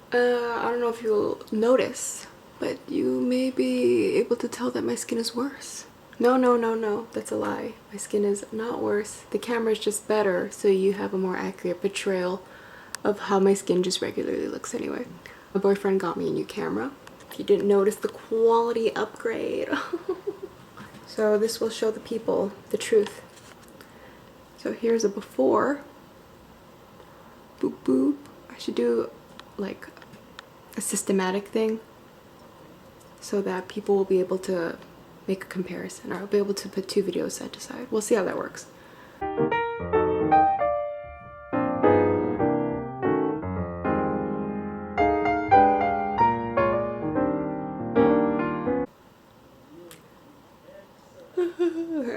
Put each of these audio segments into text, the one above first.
I don't know if you'll notice, but you may be able to tell that my skin is worse. No, no, no, no, that's a lie. My skin is not worse. The camera is just better, so you have a more accurate portrayal of how my skin just regularly looks anyway. My boyfriend got me a new camera. If you didn't notice the quality upgrade. So this will show the people the truth. So here's a before. Boop boop. I should do like a systematic thing so that people will be able to make a comparison, or I'll be able to put two videos side to side. We'll see how that works.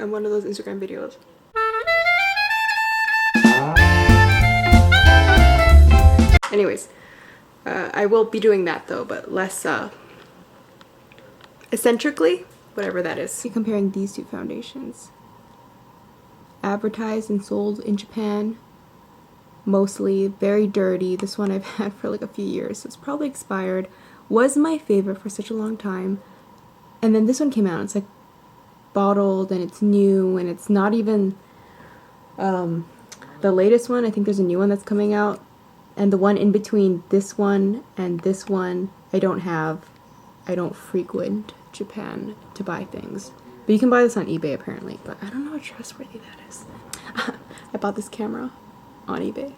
I'm one of those Instagram videos. Anyways, I will be doing that though, but less eccentrically, whatever that is. Comparing these two foundations. Advertised and sold in Japan, mostly very dirty. This one I've had for like a few years, so it's probably expired. Was my favorite for such a long time. And then this one came out. It's like bottled and it's new, and it's not even the latest one. I think there's a new one that's coming out, and the one in between this one and this one I don't have. I don't frequent Japan to buy things, but you can buy this on eBay apparently, but I don't know how trustworthy that is. I bought this camera on eBay.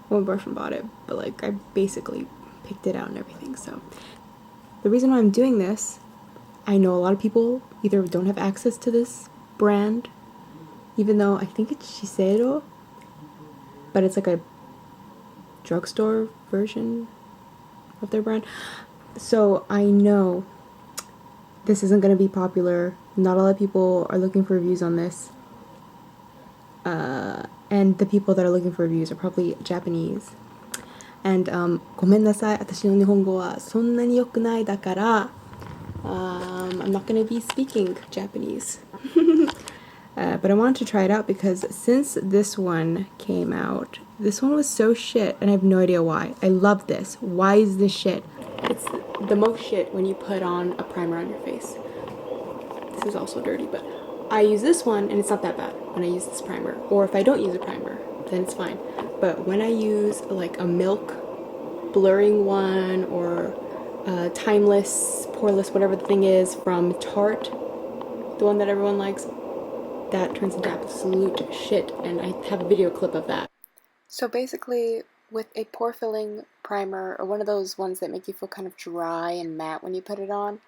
Well, my boyfriend bought it, but like I basically picked it out and everything. So the reason why I'm doing this, I know a lot of people either don't have access to this brand, even though I think it's Shiseido, but it's like a drugstore version of their brand. So I know this isn't going to be popular. Not a lot of people are looking for reviews on this. And the people that are looking for reviews are probably Japanese. And ごめんなさい、私の日本語はそんなに良くないだから、I'm not going to be speaking Japanese. But I wanted to try it out because since this one came out, this one was so shit, and I have no idea why. I love this. Why is this shit? It's the most shit when you put on a primer on your face. This is also dirty, but I use this one and it's not that bad when I use this primer. Or if I don't use a primer, then it's fine. But when I use like a milk blurring one, or timeless, poreless, whatever the thing is from Tarte, the one that everyone likes, that turns into absolute shit, and I have a video clip of that. So basically, with a pore filling primer, or one of those ones that make you feel kind of dry and matte when you put it on,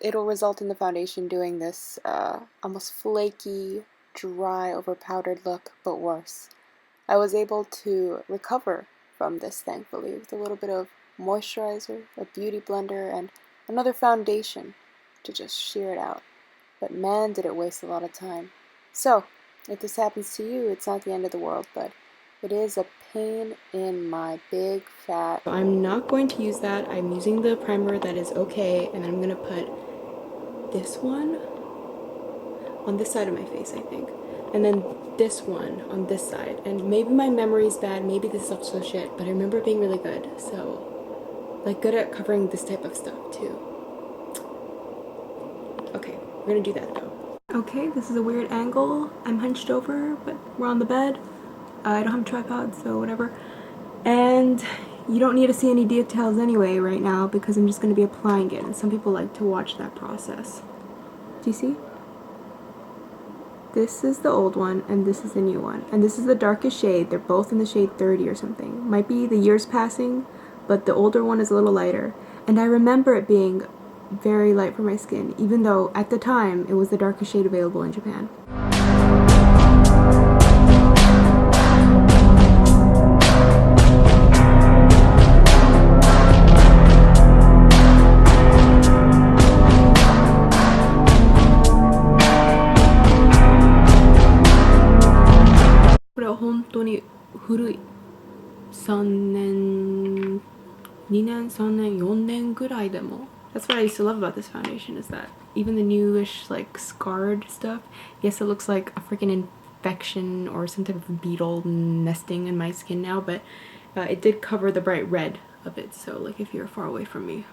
it'll result in the foundation doing this almost flaky, dry, over powdered look, but worse. I was able to recover from this, thankfully, with a little bit of moisturizer, a beauty blender, and another foundation to just sheer it out. But man, did it waste a lot of time. So, if this happens to you, it's not the end of the world, but it is a pain in my big fat... I'm not going to use that. I'm using the primer that is okay, and I'm going to put this one on this side of my face, I think. And then this one on this side. And maybe my memory's bad, maybe this is also shit, but I remember it being really good. So, like, good at covering this type of stuff, too. Okay, we're gonna do that, though. Okay, this is a weird angle. I'm hunched over, but we're on the bed. I don't have a tripod, so whatever. And you don't need to see any details anyway right now because I'm just going to be applying it. And some people like to watch that process. Do you see? This is the old one and this is the new one. And this is the darkest shade. They're both in the shade 30 or something. Might be the years passing, but the older one is a little lighter. And I remember it being very light for my skin, even though at the time it was the darkest shade available in Japan. That's what I used to love about this foundation, is that even the newish, like, scarred stuff, yes, it looks like a freaking infection or some type of beetle nesting in my skin now, but it did cover the bright red of it, so like if you're far away from me,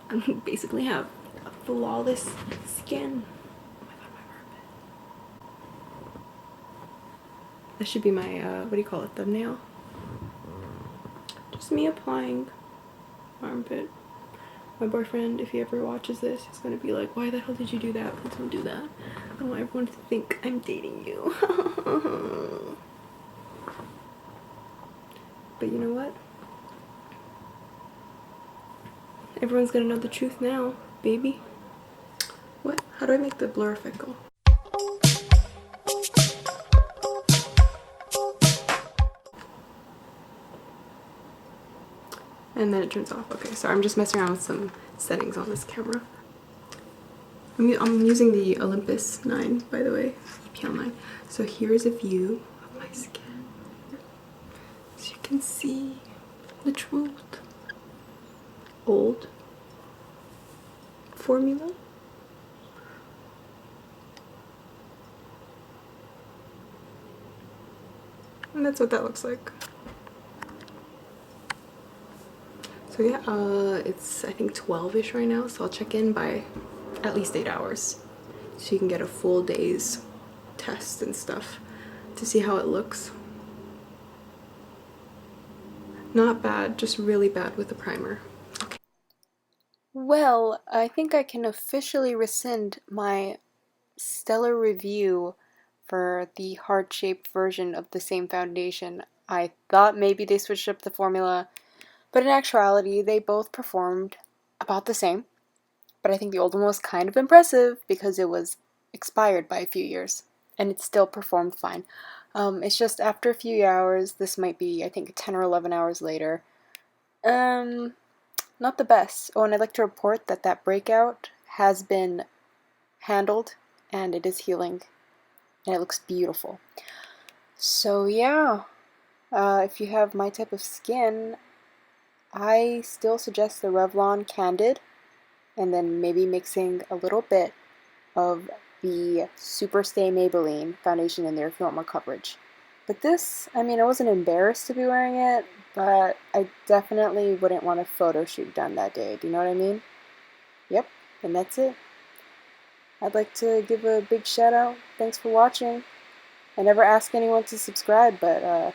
I basically have a flawless skin. Oh my god, my armpit. That should be my, what do you call it, thumbnail? Just me applying my armpit. My boyfriend, if he ever watches this, is gonna be like, why the hell did you do that? Please don't do that. I don't want everyone to think I'm dating you. But you know what? Everyone's gonna know the truth now, baby. What? How do I make the blur effect go? And then it turns off. Okay, sorry, I'm just messing around with some settings on this camera. I'm using the Olympus 9, by the way, EPL 9. So here's a view of my skin. So you can see the truth. Old formula. And that's what that looks like. So yeah, it's I think 12-ish right now, so I'll check in by at least 8 hours. So you can get a full day's test and stuff to see how it looks. Not bad, just really bad with the primer. Okay. Well, I think I can officially rescind my stellar review for the heart-shaped version of the same foundation. I thought maybe they switched up the formula, but in actuality, they both performed about the same. But I think the old one was kind of impressive because it was expired by a few years, and it still performed fine. It's just after a few hours, this might be, I think, 10 or 11 hours later. Not the best. Oh, and I'd like to report that that breakout has been handled, and it is healing, and it looks beautiful. So yeah, if you have my type of skin, I still suggest the Revlon Candid, and then maybe mixing a little bit of the Superstay Maybelline foundation in there if you want more coverage. But this, I mean, I wasn't embarrassed to be wearing it, but I definitely wouldn't want a photo shoot done that day. Do you know what I mean? Yep, and that's it. I'd like to give a big shout out. Thanks for watching. I never ask anyone to subscribe, but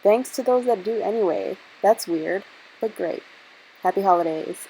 thanks to those that do anyway. That's weird, but great. Happy holidays.